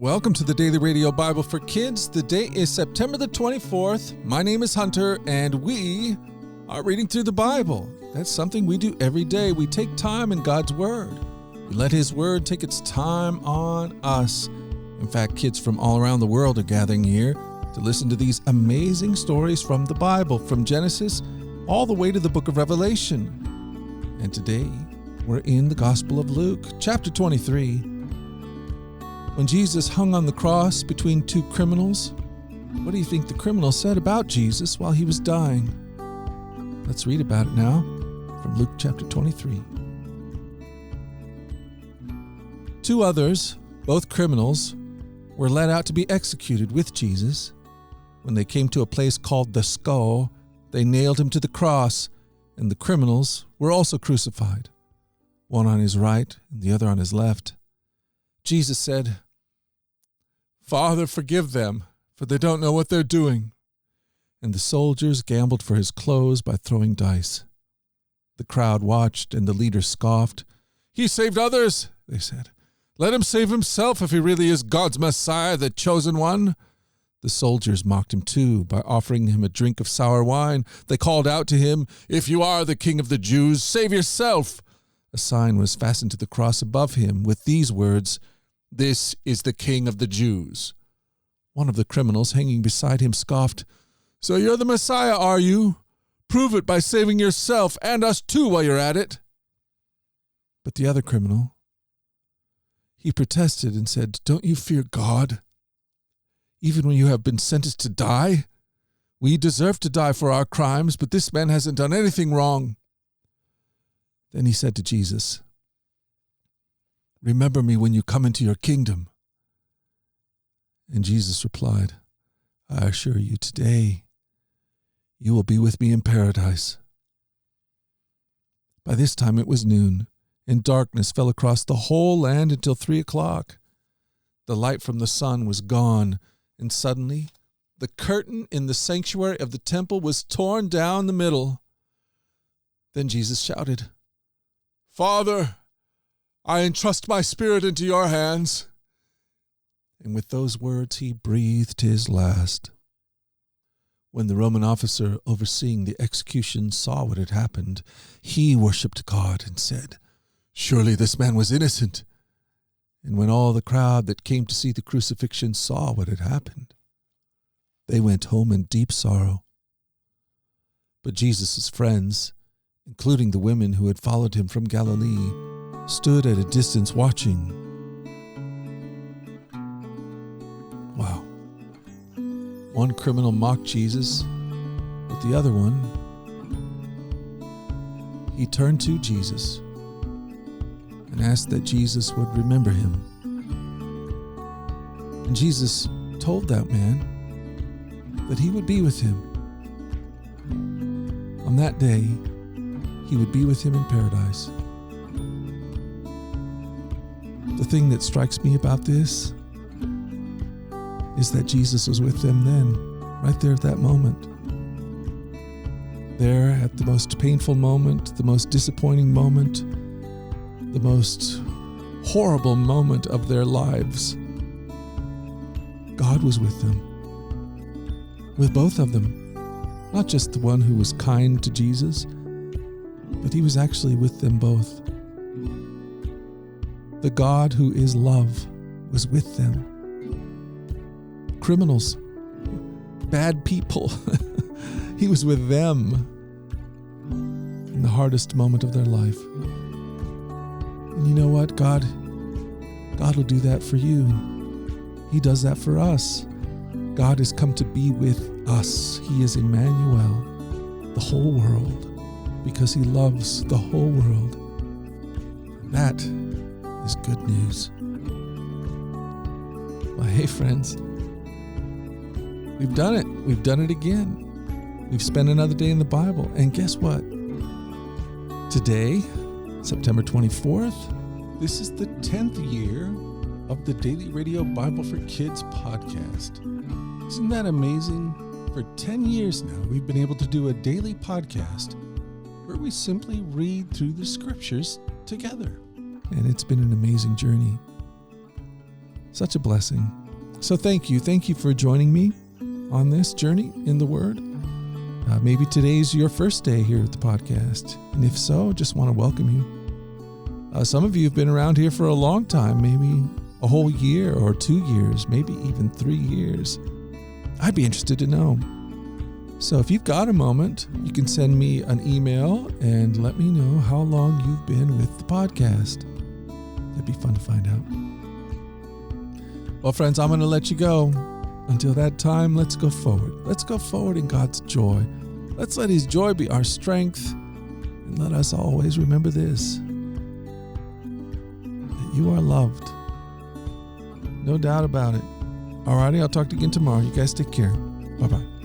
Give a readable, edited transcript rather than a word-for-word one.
Welcome to the Daily Radio Bible for Kids. The day is September the 24th. My name is Hunter, and we are reading through the Bible. That's something we do every day. We take time in God's Word. We let His Word take its time on us. In fact, kids from all around the world are gathering here to listen to these amazing stories from the Bible, from Genesis all the way to the book of Revelation. And today, we're in the Gospel of Luke, chapter 23. When Jesus hung on the cross between two criminals, what do you think the criminal said about Jesus while he was dying? Let's read about it now from Luke chapter 23. Two others, both criminals, were led out to be executed with Jesus. When they came to a place called the Skull, they nailed him to the cross, and the criminals were also crucified, one on his right and the other on his left. Jesus said, "Father, forgive them, for they don't know what they're doing." And the soldiers gambled for his clothes by throwing dice. The crowd watched, and the leaders scoffed. "He saved others," they said. "Let him save himself if he really is God's Messiah, the chosen one." The soldiers mocked him too by offering him a drink of sour wine. They called out to him, "If you are the King of the Jews, save yourself." A sign was fastened to the cross above him with these words, "This is the King of the Jews." One of the criminals hanging beside him scoffed, "So you're the Messiah, are you? Prove it by saving yourself and us too while you're at it." But the other criminal, he protested and said, "Don't you fear God? Even when you have been sentenced to die? We deserve to die for our crimes, but this man hasn't done anything wrong." Then he said to Jesus, "Remember me when you come into your kingdom." And Jesus replied, "I assure you, today you will be with me in paradise." By this time it was noon, and darkness fell across the whole land until 3:00. The light from the sun was gone, and suddenly the curtain in the sanctuary of the temple was torn down the middle. Then Jesus shouted, "Father, I entrust my spirit into your hands." And with those words, he breathed his last. When the Roman officer overseeing the execution saw what had happened, he worshipped God and said, "Surely this man was innocent." And when all the crowd that came to see the crucifixion saw what had happened, they went home in deep sorrow. But Jesus' friends, including the women who had followed him from Galilee, stood at a distance watching. Wow. One criminal mocked Jesus, but the other one, he turned to Jesus and asked that Jesus would remember him. And Jesus told that man that he would be with him. On that day, he would be with him in paradise. The thing that strikes me about this is that Jesus was with them then, right there at that moment. There at the most painful moment, the most disappointing moment, the most horrible moment of their lives. God was with them. With both of them. Not just the one who was kind to Jesus, but he was actually with them both. The God who is love was with them. Criminals, bad people, he was with them in the hardest moment of their life. And you know what? God will do that for you. He does that for us. God has come to be with us. He is Emmanuel, the whole world, because he loves the whole world. That is good news. Well, hey friends, we've done it. We've done it again. We've spent another day in the Bible. And guess what? Today, September 24th, this is the 10th year of the Daily Radio Bible for Kids podcast. Isn't that amazing? For 10 years now, we've been able to do a daily podcast where we simply read through the scriptures together. And it's been an amazing journey. Such a blessing. So thank you. Thank you for joining me on this journey in the Word. Maybe today's your first day here at the podcast. And if so, just want to welcome you. Some of you have been around here for a long time, maybe a whole year or 2 years, maybe even 3 years. I'd be interested to know. So if you've got a moment, you can send me an email and let me know how long you've been with the podcast. That'd be fun to find out. Well, friends, I'm going to let you go. Until that time, let's go forward. Let's go forward in God's joy. Let's let His joy be our strength. And let us always remember this, that you are loved. No doubt about it. Alrighty, I'll talk to you again tomorrow. You guys take care. Bye-bye.